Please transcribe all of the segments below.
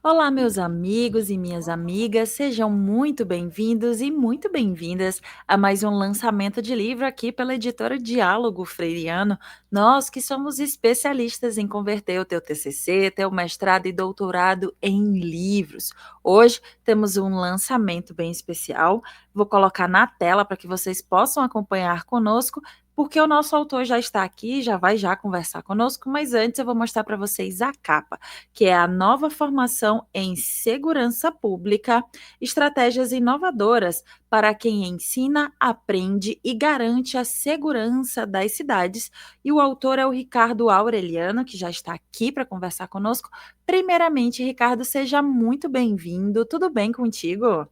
Olá, meus amigos e minhas amigas, sejam muito bem-vindos e muito bem-vindas a mais um lançamento de livro aqui pela editora Diálogo Freiriano. Nós que somos especialistas em converter o teu TCC, teu mestrado e doutorado em livros. Hoje temos um lançamento bem especial. Vou colocar na tela para que vocês possam acompanhar conosco, porque o nosso autor já está aqui, já vai conversar conosco, mas antes eu vou mostrar para vocês a capa, que é a nova formação em segurança pública, estratégias inovadoras para quem ensina, aprende e garante a segurança das cidades. E o autor é o Ricardo Aureliano, que já está aqui para conversar conosco. Primeiramente, Ricardo, seja muito bem-vindo. Tudo bem contigo?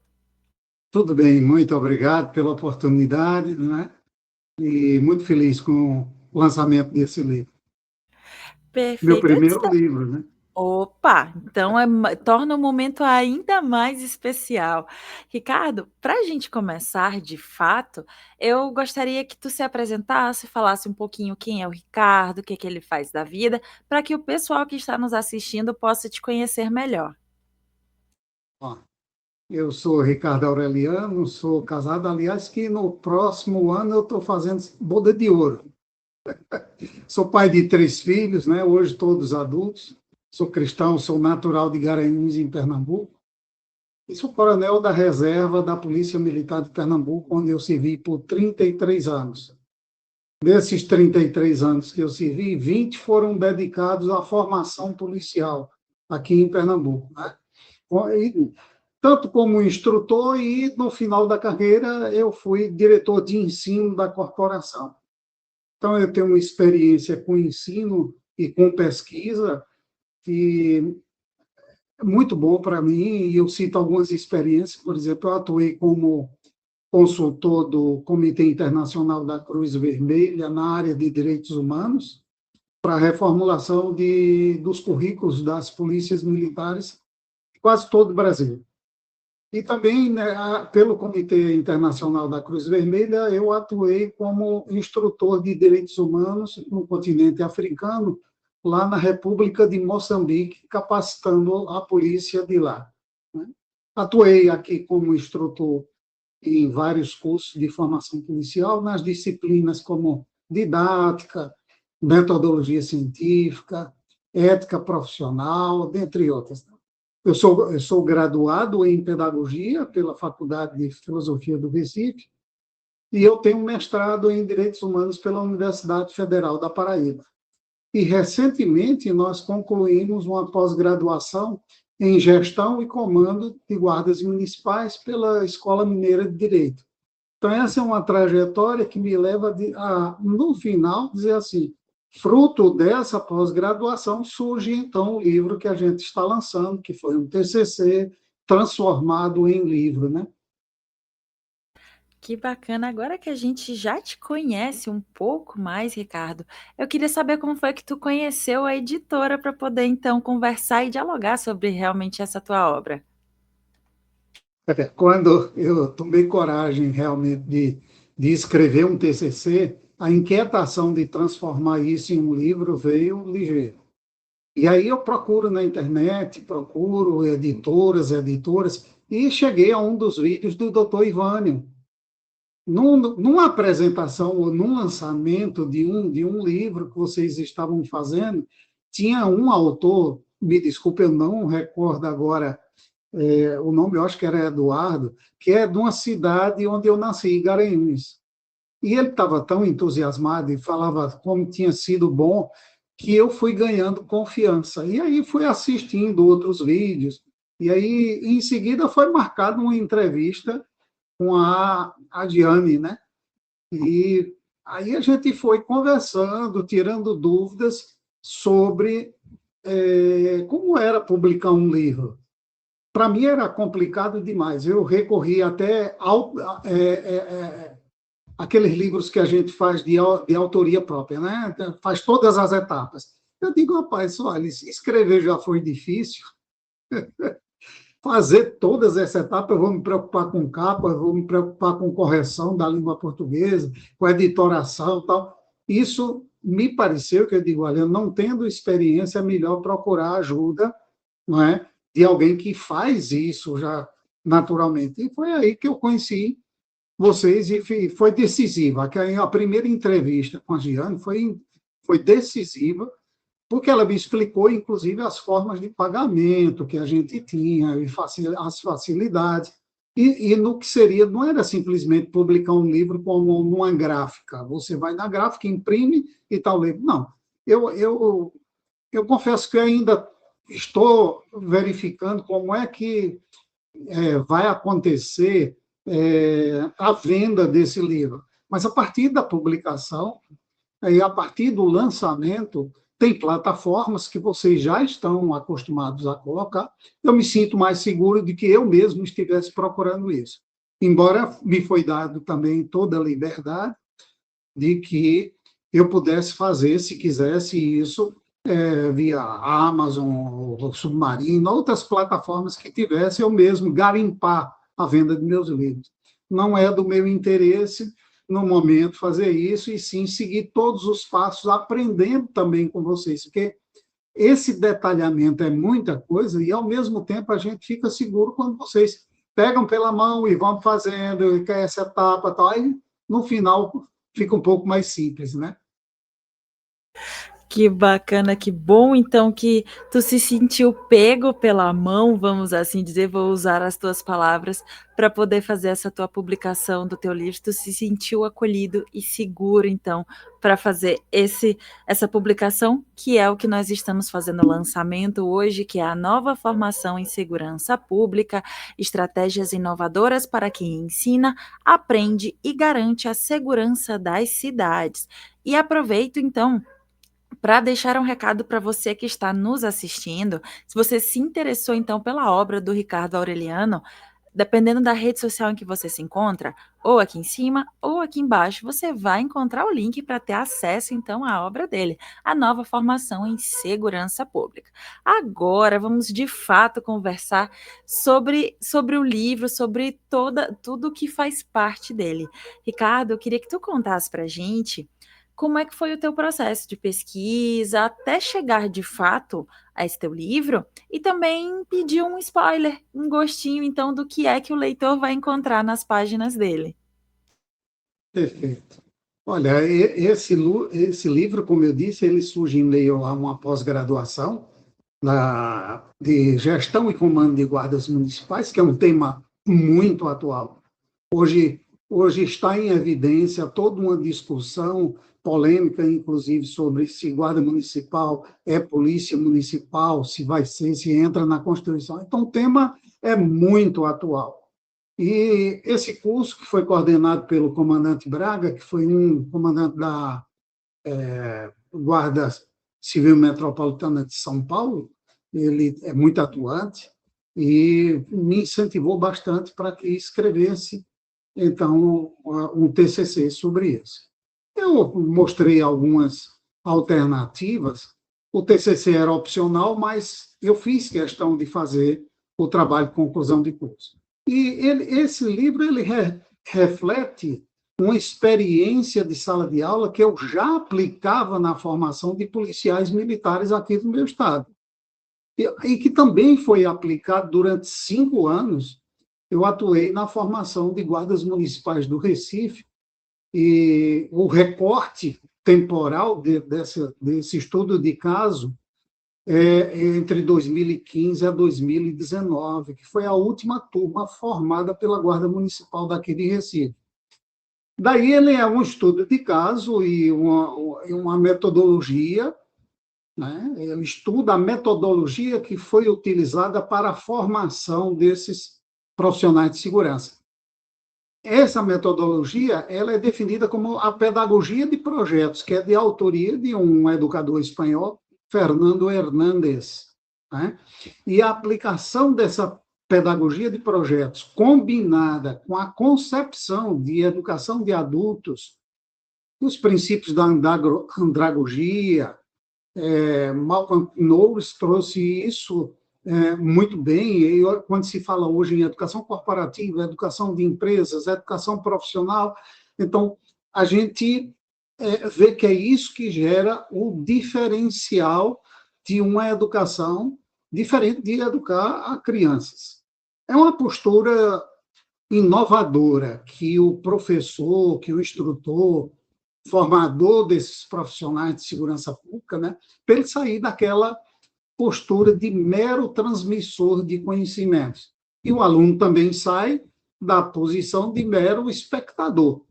Tudo bem, muito obrigado pela oportunidade, né? E muito feliz com o lançamento desse livro. Meu Perfeito. primeiro livro, né? Opa, então torna o momento ainda mais especial. Ricardo, para a gente começar de fato, eu gostaria que tu se apresentasse, falasse um pouquinho quem é o Ricardo, o que que ele faz da vida, para que o pessoal que está nos assistindo possa te conhecer melhor. Ó, eu sou Ricardo Aureliano, sou casado, aliás, que no próximo ano eu estou fazendo boda de ouro. Sou pai de 3 filhos, né? Hoje todos adultos. Sou cristão, sou natural de Garanhuns, em Pernambuco. E sou coronel da reserva da Polícia Militar de Pernambuco, onde eu servi por 33 anos. Desses 33 anos que eu servi, 20 foram dedicados à formação policial aqui em Pernambuco, né? Tanto como instrutor e, no final da carreira, eu fui diretor de ensino da corporação. Então, eu tenho uma experiência com ensino e com pesquisa que é muito bom para mim, e eu cito algumas experiências. Por exemplo, eu atuei como consultor do Comitê Internacional da Cruz Vermelha na área de direitos humanos, para a reformulação dos currículos das polícias militares de quase todo o Brasil. E também, né, pelo Comitê Internacional da Cruz Vermelha, eu atuei como instrutor de direitos humanos no continente africano, lá na República de Moçambique, capacitando a polícia de lá, né? Atuei aqui como instrutor em vários cursos de formação policial, nas disciplinas como didática, metodologia científica, ética profissional, dentre outras. Eu sou graduado em pedagogia pela Faculdade de Filosofia do Recife e eu tenho um mestrado em Direitos Humanos pela Universidade Federal da Paraíba. E, recentemente, nós concluímos uma pós-graduação em Gestão e Comando de Guardas Municipais pela Escola Mineira de Direito. Então, essa é uma trajetória que me leva no final, dizer assim, fruto dessa pós-graduação, surge, então, o livro que a gente está lançando, que foi um TCC transformado em livro, né? Que bacana. Agora que a gente já te conhece um pouco mais, Ricardo, eu queria saber como foi que tu conheceu a editora para poder então conversar e dialogar sobre realmente essa tua obra. Quando eu tomei coragem realmente de escrever um TCC, a inquietação de transformar isso em um livro veio ligeiro. E aí eu procuro na internet, procuro editoras, e cheguei a um dos vídeos do Dr. Ivânio. Numa apresentação ou num lançamento de um livro que vocês estavam fazendo, tinha um autor, me desculpe, eu não recordo agora o nome, eu acho que era Eduardo, que é de uma cidade onde eu nasci, Garanhuns. E ele estava tão entusiasmado e falava como tinha sido bom, que eu fui ganhando confiança. E aí fui assistindo outros vídeos, e aí, em seguida, foi marcada uma entrevista com a Diane, né? E aí a gente foi conversando, tirando dúvidas sobre como era publicar um livro. Para mim era complicado demais. Eu recorri até aqueles livros que a gente faz de autoria própria, né? Faz todas as etapas. Eu digo, rapaz, olha, escrever já foi difícil, fazer todas essas etapas, eu vou me preocupar com capa, eu vou me preocupar com correção da língua portuguesa, com editoração e tal. Isso me pareceu que eu digo, olha, não tendo experiência, é melhor procurar ajuda, não é? de alguém que faz isso já naturalmente. E foi aí que eu conheci vocês e foi decisiva. A primeira entrevista com a Giane foi decisiva, porque ela me explicou, inclusive, as formas de pagamento que a gente tinha, e as facilidades, e no que seria, não era simplesmente publicar um livro como numa gráfica, você vai na gráfica, imprime e tal livro. Não, eu confesso que ainda estou verificando como é que vai acontecer a venda desse livro. Mas a partir da publicação, e a partir do lançamento, tem plataformas que vocês já estão acostumados a colocar. Eu me sinto mais seguro de que eu mesmo estivesse procurando isso. Embora me foi dado também toda a liberdade de que eu pudesse fazer, se quisesse, isso via Amazon, ou Submarino, outras plataformas que tivesse, eu mesmo garimpar a venda de meus livros. Não é do meu interesse, no momento, fazer isso, e sim seguir todos os passos, aprendendo também com vocês, porque esse detalhamento é muita coisa, e, ao mesmo tempo, a gente fica seguro quando vocês pegam pela mão e vão fazendo, e essa etapa, tal, aí, no final, fica um pouco mais simples, né? Que bacana, que bom então que tu se sentiu pego pela mão, vamos assim dizer, vou usar as tuas palavras, para poder fazer essa tua publicação do teu livro, tu se sentiu acolhido e seguro então, para fazer essa publicação, que é o que nós estamos fazendo o lançamento hoje, que é a nova formação em segurança pública, estratégias inovadoras para quem ensina, aprende e garante a segurança das cidades. E aproveito então para deixar um recado para você que está nos assistindo. Se você se interessou então pela obra do Ricardo Aureliano, dependendo da rede social em que você se encontra, ou aqui em cima ou aqui embaixo, você vai encontrar o link para ter acesso então à obra dele, a nova formação em segurança pública. Agora vamos de fato conversar sobre o livro, sobre tudo que faz parte dele. Ricardo, eu queria que tu contasse para a gente como é que foi o teu processo de pesquisa até chegar de fato a esse teu livro e também pedir um spoiler, um gostinho então do que é que o leitor vai encontrar nas páginas dele. Perfeito. Olha, esse livro, como eu disse, ele surge em meio a uma pós-graduação de gestão e comando de guardas municipais, que é um tema muito atual. Hoje, hoje está em evidência toda uma discussão polêmica, inclusive, sobre se guarda municipal é polícia municipal, se vai ser, se entra na Constituição. Então, o tema é muito atual. E esse curso, que foi coordenado pelo comandante Braga, que foi um comandante da Guarda Civil Metropolitana de São Paulo, ele é muito atuante e me incentivou bastante para que escrevesse, então, um TCC sobre isso. Eu mostrei algumas alternativas, o TCC era opcional, mas eu fiz questão de fazer o trabalho de conclusão de curso. E esse livro ele reflete uma experiência de sala de aula que eu já aplicava na formação de policiais militares aqui no meu estado. E que também foi aplicado durante 5 anos. Eu atuei na formação de guardas municipais do Recife, e o recorte temporal desse estudo de caso entre 2015 a 2019, que foi a última turma formada pela Guarda Municipal daqui de Recife. Daí ele é um estudo de caso e uma metodologia, né? Ele estuda a metodologia que foi utilizada para a formação desses profissionais de segurança. Essa metodologia ela é definida como a pedagogia de projetos, que é de autoria de um educador espanhol, Fernando Hernández, né? E a aplicação dessa pedagogia de projetos, combinada com a concepção de educação de adultos, os princípios da andragogia, Malcolm Knowles trouxe isso muito bem, e quando se fala hoje em educação corporativa, educação de empresas, educação profissional, então a gente vê que é isso que gera o diferencial de uma educação diferente de educar a crianças. É uma postura inovadora que o professor, que o instrutor, formador desses profissionais de segurança pública, né, para ele sair daquela postura de mero transmissor de conhecimentos. E o aluno também sai da posição de mero espectador.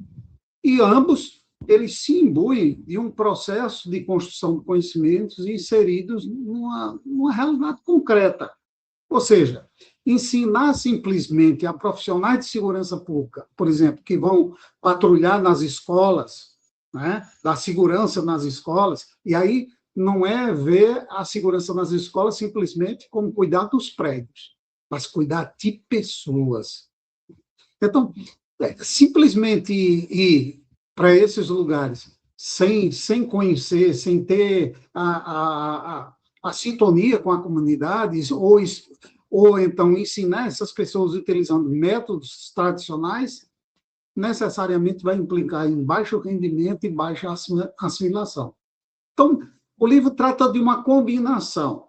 E ambos, eles se imbuem de um processo de construção de conhecimentos inseridos numa realidade concreta. Ou seja, ensinar simplesmente a profissionais de segurança pública, por exemplo, que vão patrulhar nas escolas, né, dar segurança nas escolas, e aí não é ver a segurança nas escolas simplesmente como cuidar dos prédios, mas cuidar de pessoas. Então, simplesmente ir para esses lugares sem conhecer, sem ter a sintonia com a comunidade, ou então ensinar essas pessoas utilizando métodos tradicionais, necessariamente vai implicar em baixo rendimento e baixa assimilação. Então, o livro trata de uma combinação,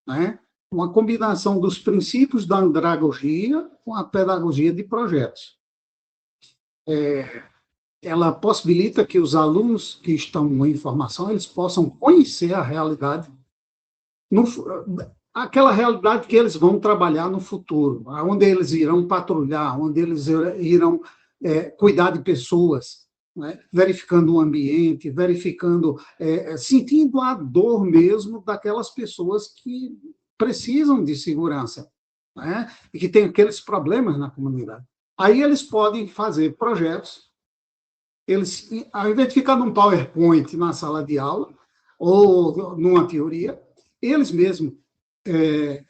né? Uma combinação dos princípios da andragogia com a pedagogia de projetos. Ela possibilita que os alunos que estão em formação eles possam conhecer a realidade, aquela realidade que eles vão trabalhar no futuro, onde eles irão patrulhar, onde eles irão cuidar de pessoas, né? Verificando o ambiente, sentindo a dor mesmo daquelas pessoas que precisam de segurança, né? E que têm aqueles problemas na comunidade. Aí eles podem fazer projetos, eles, ao invés de ficar num PowerPoint na sala de aula, ou numa teoria, eles mesmos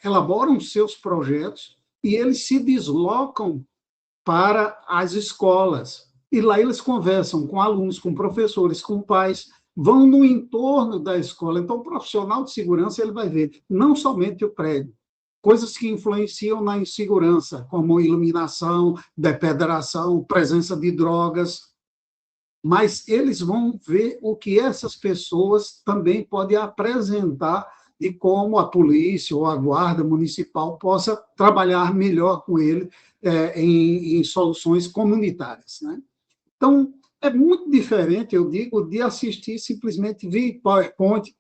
elaboram seus projetos e eles se deslocam para as escolas. E lá eles conversam com alunos, com professores, com pais, vão no entorno da escola. Então, o profissional de segurança ele vai ver não somente o prédio, coisas que influenciam na insegurança, como iluminação, depedração, presença de drogas, mas eles vão ver o que essas pessoas também podem apresentar de como a polícia ou a guarda municipal possa trabalhar melhor com ele em soluções comunitárias, né? Então, é muito diferente, eu digo, de assistir simplesmente via PowerPoint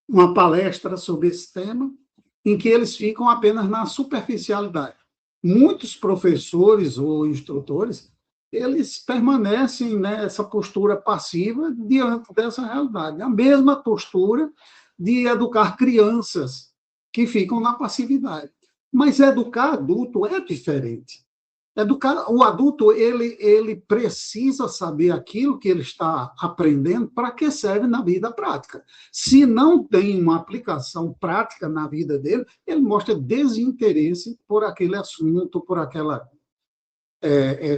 uma palestra sobre esse tema, em que eles ficam apenas na superficialidade. Muitos professores ou instrutores, eles permanecem nessa postura passiva diante dessa realidade. A mesma postura de educar crianças que ficam na passividade. Mas educar adulto é diferente. O adulto ele precisa saber aquilo que ele está aprendendo para que serve na vida prática. Se não tem uma aplicação prática na vida dele, ele mostra desinteresse por aquele assunto, por aquela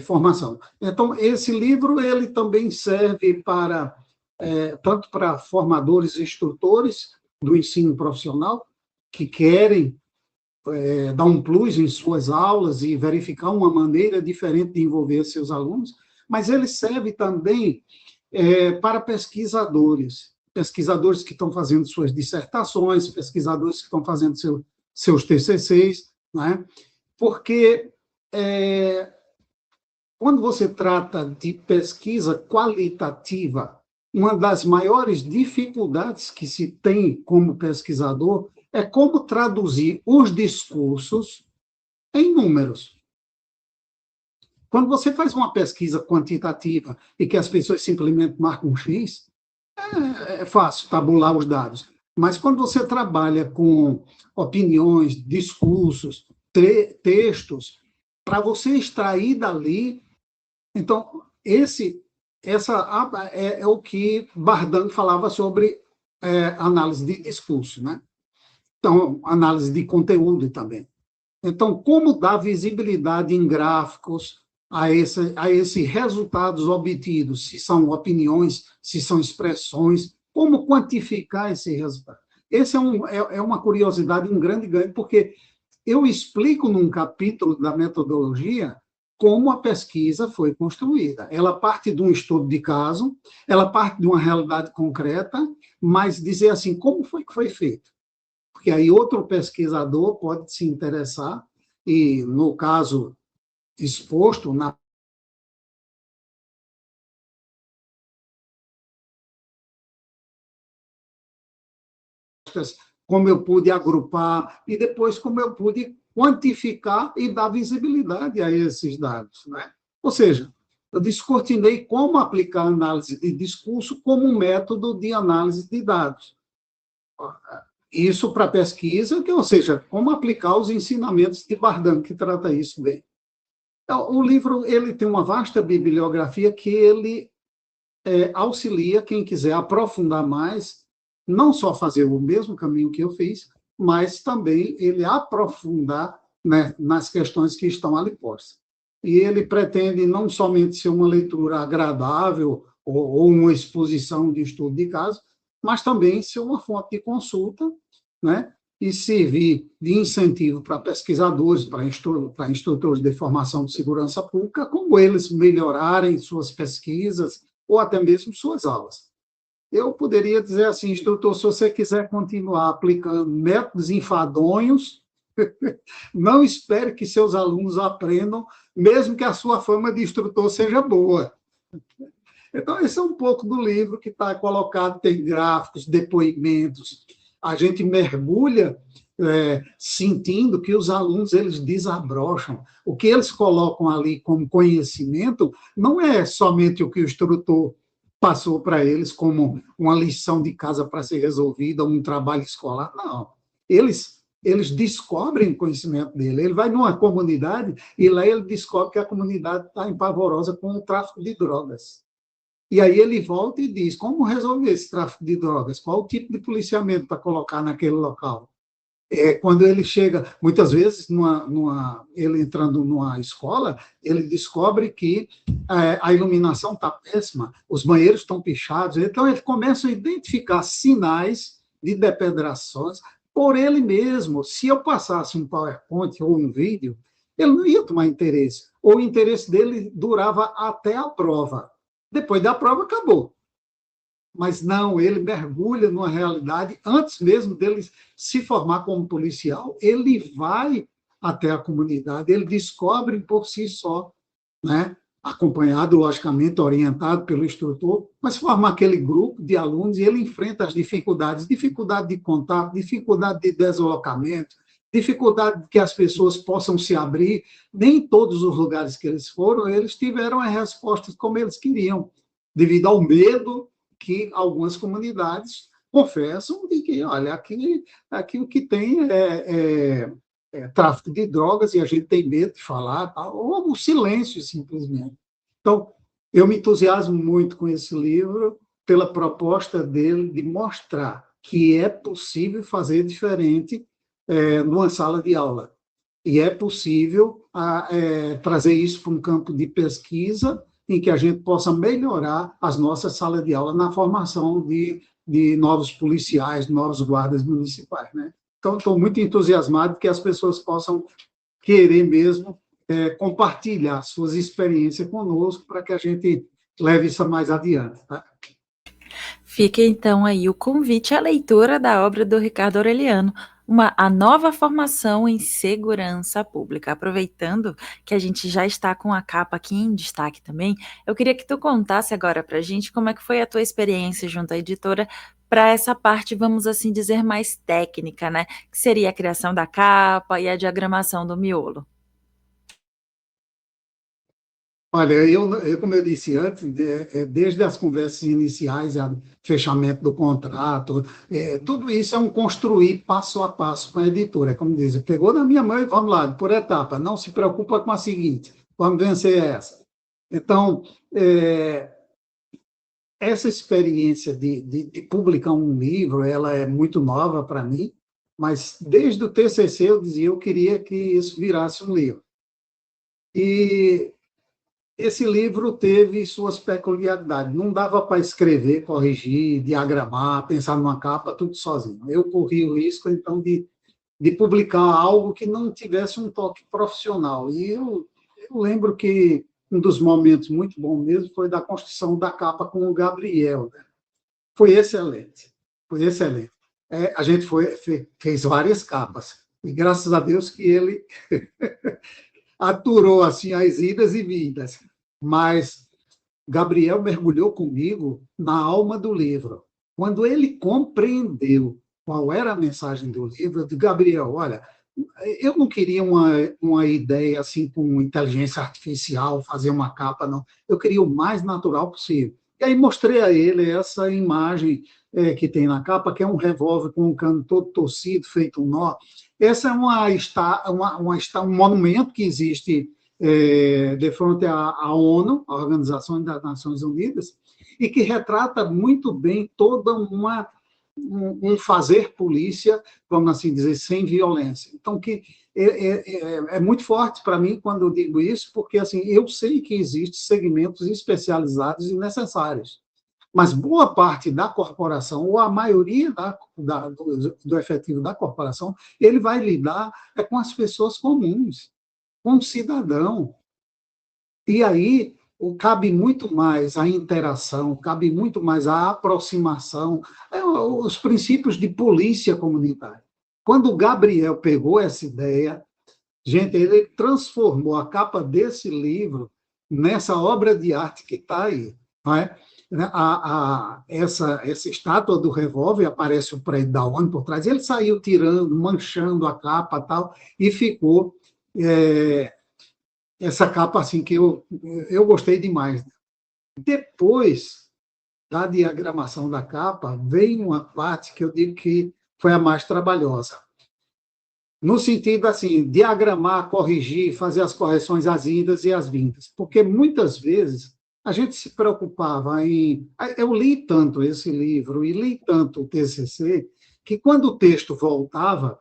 formação. Então, esse livro ele também serve para tanto para formadores e instrutores do ensino profissional que querem dar um plus em suas aulas e verificar uma maneira diferente de envolver seus alunos, mas ele serve também para pesquisadores que estão fazendo suas dissertações, pesquisadores que estão fazendo seus TCCs, né? Porque quando você trata de pesquisa qualitativa, uma das maiores dificuldades que se tem como pesquisador é como traduzir os discursos em números. Quando você faz uma pesquisa quantitativa e que as pessoas simplesmente marcam um X, é fácil tabular os dados. Mas quando você trabalha com opiniões, discursos, textos, para você extrair dali, então, essa é o que Bardan falava sobre análise de discurso, né? Então, análise de conteúdo também. Então, como dar visibilidade em gráficos a esses resultados obtidos, se são opiniões, se são expressões, como quantificar esse resultado? Esse é uma curiosidade, um grande ganho, porque eu explico num capítulo da metodologia como a pesquisa foi construída. Ela parte de um estudo de caso, ela parte de uma realidade concreta, mas dizer assim, como foi que foi feito? porque aí outro pesquisador pode se interessar e, no caso exposto, na como eu pude agrupar e depois como eu pude quantificar e dar visibilidade a esses dados, né? Ou seja, eu descortinei como aplicar a análise de discurso como um método de análise de dados. Isso para pesquisa, ou seja, como aplicar os ensinamentos de Bardan, que trata isso bem. Então, o livro ele tem uma vasta bibliografia que ele auxilia quem quiser aprofundar mais, não só fazer o mesmo caminho que eu fiz, mas também ele aprofundar, né, nas questões que estão ali postas. E ele pretende não somente ser uma leitura agradável ou uma exposição de estudo de caso, mas também ser uma fonte de consulta, né, e servir de incentivo para pesquisadores, para instrutores de formação de segurança pública, como eles melhorarem suas pesquisas ou até mesmo suas aulas. Eu poderia dizer assim, instrutor, se você quiser continuar aplicando métodos enfadonhos, não espere que seus alunos aprendam, mesmo que a sua fama de instrutor seja boa. Então, esse é um pouco do livro que está colocado, tem gráficos, depoimentos. A gente mergulha sentindo que os alunos eles desabrocham. O que eles colocam ali como conhecimento não é somente o que o instrutor passou para eles como uma lição de casa para ser resolvida, um trabalho escolar. Não. Eles descobrem o conhecimento dele. Ele vai numa comunidade e lá ele descobre que a comunidade está empavorosa com o tráfico de drogas. E aí ele volta e diz, como resolver esse tráfico de drogas? Qual o tipo de policiamento para colocar naquele local? Quando ele chega, muitas vezes, ele entrando numa escola, ele descobre que a iluminação está péssima, os banheiros estão pichados, então ele começa a identificar sinais de depedrações por ele mesmo. Se eu passasse um PowerPoint ou um vídeo, ele não ia tomar interesse, ou o interesse dele durava até a prova. Depois da prova, acabou. Mas não, ele mergulha numa realidade, antes mesmo dele se formar como policial, ele vai até a comunidade, ele descobre por si só, né? Acompanhado, logicamente, orientado pelo instrutor, mas forma aquele grupo de alunos e ele enfrenta as dificuldades, dificuldade de contato, dificuldade de deslocamento, dificuldade de que as pessoas possam se abrir. Nem em todos os lugares que eles foram, eles tiveram as respostas como eles queriam, devido ao medo que algumas comunidades confessam de que, olha, aqui o que tem tráfico de drogas e a gente tem medo de falar, tá? Ou o silêncio, simplesmente. Então, eu me entusiasmo muito com esse livro pela proposta dele de mostrar que é possível fazer diferente numa sala de aula. E é possível trazer isso para um campo de pesquisa em que a gente possa melhorar as nossas salas de aula na formação de novos policiais, novos guardas municipais, né? Então, estou muito entusiasmado que as pessoas possam querer mesmo compartilhar suas experiências conosco para que a gente leve isso mais adiante, tá? Fica então aí o convite à leitura da obra do Ricardo Aureliano, a nova formação em segurança pública. Aproveitando que a gente já está com a capa aqui em destaque também, eu queria que tu contasse agora para a gente como é que foi a tua experiência junto à editora para essa parte, vamos assim dizer, mais técnica, né? Que seria a criação da capa e a diagramação do miolo. Olha, como eu disse antes, desde as conversas iniciais, o fechamento do contrato, tudo isso é um construir passo a passo com a editora. Como diz, pegou na minha mão e vamos lá, por etapa, não se preocupa com a seguinte, vamos vencer essa. Então, essa experiência de publicar um livro, ela é muito nova para mim, mas desde o TCC eu dizia, eu queria que isso virasse um livro. E esse livro teve suas peculiaridades. Não dava para escrever, corrigir, diagramar, pensar numa capa, tudo sozinho. Eu corri o risco, então, de publicar algo que não tivesse um toque profissional. E eu lembro que um dos momentos muito bons mesmo foi da construção da capa com o Gabriel, né? Foi excelente, foi excelente. a gente fez várias capas. E graças a Deus que ele aturou assim as idas e vindas. Mas Gabriel mergulhou comigo na alma do livro. Quando ele compreendeu qual era a mensagem do livro, eu disse, Gabriel, olha, eu não queria uma ideia assim com inteligência artificial, fazer uma capa, não. Eu queria o mais natural possível. E aí mostrei a ele essa imagem que tem na capa, que é um revólver com um cano todo torcido, feito um nó. Essa é um monumento que existe de frente à ONU, a Organização das Nações Unidas, e que retrata muito bem toda um fazer polícia, vamos assim dizer, sem violência. Então, que é muito forte para mim quando eu digo isso, porque assim eu sei que existem segmentos especializados e necessários, mas boa parte da corporação, ou a maioria do efetivo da corporação, ele vai lidar com as pessoas comuns, com o cidadão. E aí cabe muito mais a interação, cabe muito mais a aproximação, os princípios de polícia comunitária. Quando o Gabriel pegou essa ideia, gente, ele transformou a capa desse livro nessa obra de arte que está aí. Não é? Essa estátua do revólver, aparece o prédio da ONU por trás, ele saiu tirando, manchando a capa tal, e ficou essa capa assim que eu gostei demais. Depois da diagramação da capa, veio uma parte que eu digo que foi a mais trabalhosa. No sentido, assim, diagramar, corrigir, fazer as correções, as idas e as vindas. Porque muitas vezes a gente se preocupava em... Eu li tanto esse livro e li tanto o TCC, que quando o texto voltava,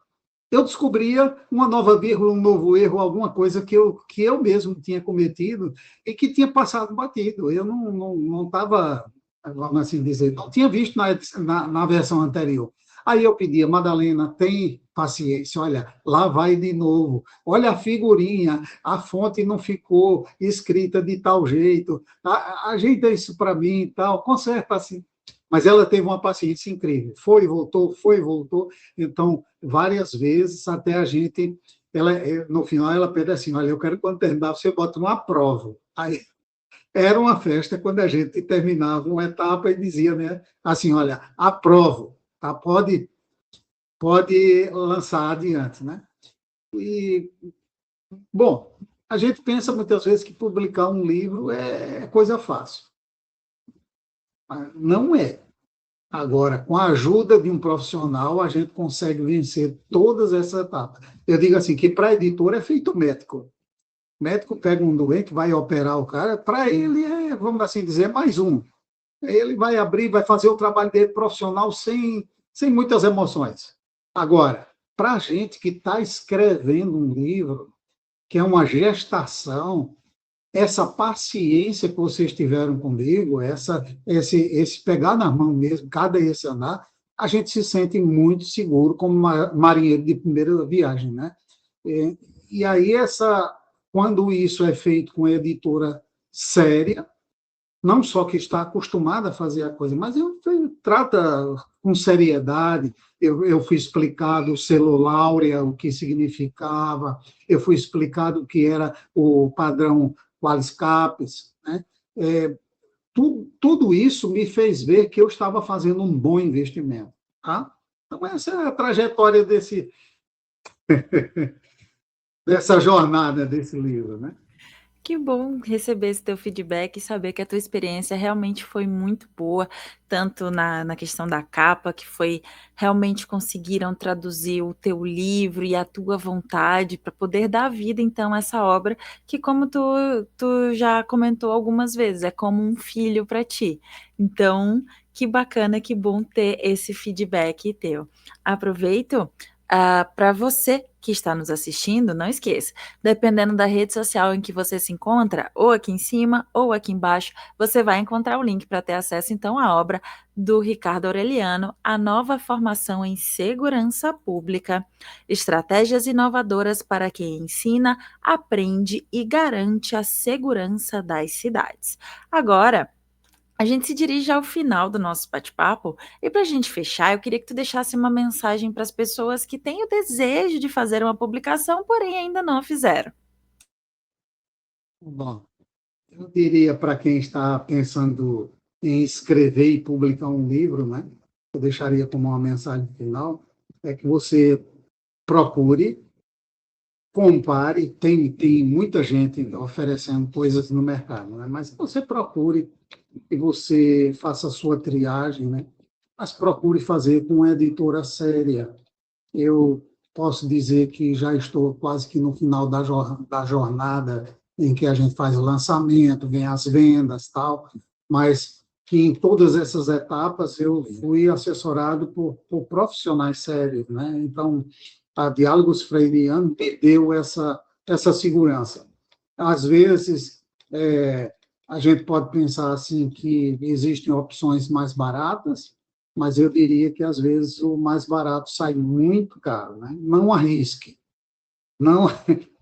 eu descobria uma nova vírgula, um novo erro, alguma coisa que eu mesmo tinha cometido e que tinha passado batido. Eu não estava, vamos assim dizer, não tinha visto na versão anterior. Aí eu pedia, Madalena, tem paciência, olha, lá vai de novo, olha a figurinha, a fonte não ficou escrita de tal jeito, ajeita isso para mim e tal, conserta assim. Mas ela teve uma paciência incrível, foi e voltou, então, várias vezes, até a gente, no final, ela pede assim, olha, eu quero que quando terminar, você bota uma prova. Aí, era uma festa quando a gente terminava uma etapa e dizia, né, assim, olha, aprovo, tá? Pode lançar adiante, né? E, bom, a gente pensa muitas vezes que publicar um livro é coisa fácil. Mas não é. Agora, com a ajuda de um profissional, a gente consegue vencer todas essas etapas. Eu digo assim, que para editor é feito médico. O médico pega um doente, vai operar o cara, para ele é, vamos assim dizer, mais um. Ele vai abrir, vai fazer o trabalho dele profissional sem muitas emoções. Agora, para a gente que está escrevendo um livro, que é uma gestação, essa paciência que vocês tiveram comigo, esse pegar na mão mesmo, cada esse andar, a gente se sente muito seguro como marinheiro de primeira viagem, né? E aí, quando isso é feito com editora séria, não só que está acostumada a fazer a coisa, mas trata com seriedade. Eu fui explicado o selo Laurea, o que significava, eu fui explicado o que era o padrão Qualiscapes, né? Tudo isso me fez ver que eu estava fazendo um bom investimento. Tá? Então, essa é a trajetória dessa jornada desse livro, né? Que bom receber esse teu feedback e saber que a tua experiência realmente foi muito boa, tanto na questão da capa, que realmente conseguiram traduzir o teu livro e a tua vontade para poder dar vida, então, a essa obra, que como tu já comentou algumas vezes, é como um filho para ti. Então, que bacana, que bom ter esse feedback teu. Aproveito para você que está nos assistindo, não esqueça, dependendo da rede social em que você se encontra, ou aqui em cima ou aqui embaixo, você vai encontrar o link para ter acesso então à obra do Ricardo Aureliano, A Nova Formação em Segurança Pública, estratégias inovadoras para quem ensina, aprende e garante a segurança das cidades. Agora, A gente se dirige ao final do nosso bate-papo e para a gente fechar, eu queria que tu deixasse uma mensagem para as pessoas que têm o desejo de fazer uma publicação, porém ainda não a fizeram. Bom, eu diria para quem está pensando em escrever e publicar um livro, né? Eu deixaria como uma mensagem final, é que você procure, compare, tem muita gente oferecendo coisas no mercado, né? Mas você procure e você faça a sua triagem, né? Mas procure fazer com uma editora séria. Eu posso dizer que já estou quase que no final da jornada em que a gente faz o lançamento, vem as vendas, tal, mas que em todas essas etapas eu fui assessorado por profissionais sérios, né? Então, a Diálogos Freiriano me deu essa segurança. Às vezes, a gente pode pensar assim que existem opções mais baratas, mas eu diria que às vezes o mais barato sai muito caro, né? Não arrisque, não,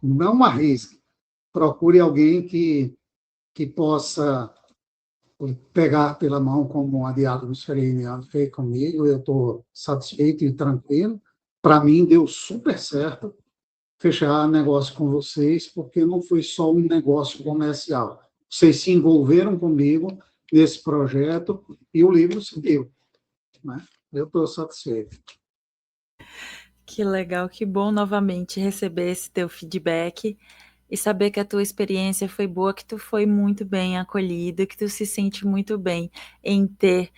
não arrisque. Procure alguém que possa pegar pela mão, como a Diálogos Freiriano fez comigo. Eu estou satisfeito e tranquilo. Para mim, deu super certo fechar negócio com vocês, porque não foi só um negócio comercial. Vocês se envolveram comigo nesse projeto e o livro seguiu, né? Eu estou satisfeito. Que legal, que bom novamente receber esse teu feedback e saber que a tua experiência foi boa, que tu foi muito bem acolhido, que tu se sente muito bem em ter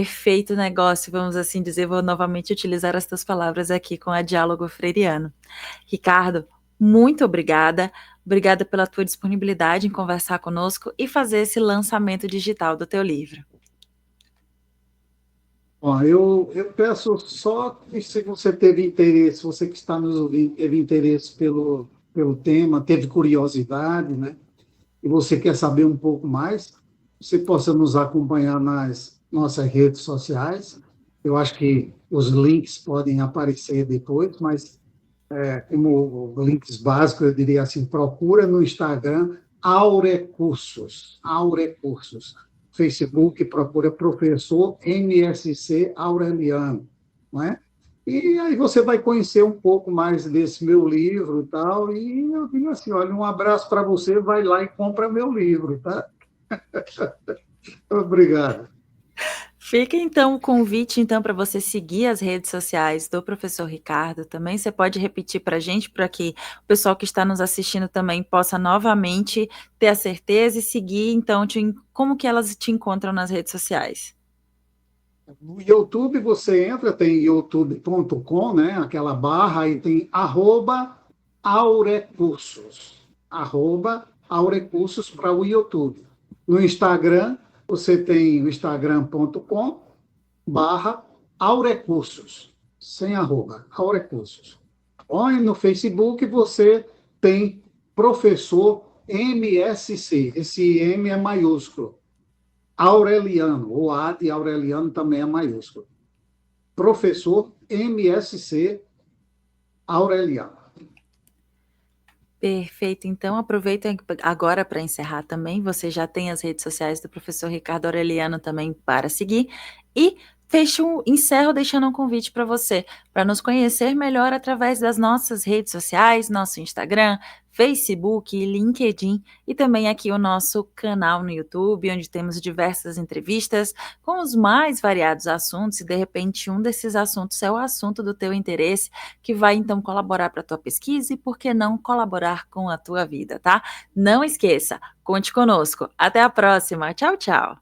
feito negócio, vamos assim dizer, vou novamente utilizar as tuas palavras aqui com a Diálogo Freiriano. Ricardo, muito obrigada, obrigada pela tua disponibilidade em conversar conosco e fazer esse lançamento digital do teu livro. Bom, eu peço só que se você teve interesse, você que está nos ouvindo, teve interesse pelo tema, teve curiosidade, né? E você quer saber um pouco mais, você possa nos acompanhar nas nossas redes sociais. Eu acho que os links podem aparecer depois, mas como links básicos, eu diria assim, procura no Instagram Aurecursos, Aurecursos. Facebook procura professor MSC Aureliano, não é? E aí você vai conhecer um pouco mais desse meu livro e tal, e eu digo assim, olha, um abraço para você, vai lá e compra meu livro, tá? Obrigado. Fica então o convite então para você seguir as redes sociais do professor Ricardo também. Você pode repetir para a gente, para que o pessoal que está nos assistindo também possa novamente ter a certeza e seguir, então, como que elas te encontram nas redes sociais. No YouTube você entra, tem youtube.com, né? Aquela barra, aí tem @aurecursos para o YouTube. No Instagram, você tem o instagram.com barra aurecursos, sem arroba, aurecursos. Ou no Facebook você tem professor MSC, esse M é maiúsculo. Aureliano, o A de Aureliano também é maiúsculo. Professor MSC Aureliano. Perfeito, então aproveita agora para encerrar também, você já tem as redes sociais do professor Ricardo Aureliano também para seguir, e encerro deixando um convite para você, para nos conhecer melhor através das nossas redes sociais, nosso Instagram, Facebook, LinkedIn e também aqui o nosso canal no YouTube, onde temos diversas entrevistas com os mais variados assuntos e de repente um desses assuntos é o assunto do teu interesse, que vai então colaborar para a tua pesquisa e por que não colaborar com a tua vida, tá? Não esqueça, conte conosco. Até a próxima. Tchau, tchau.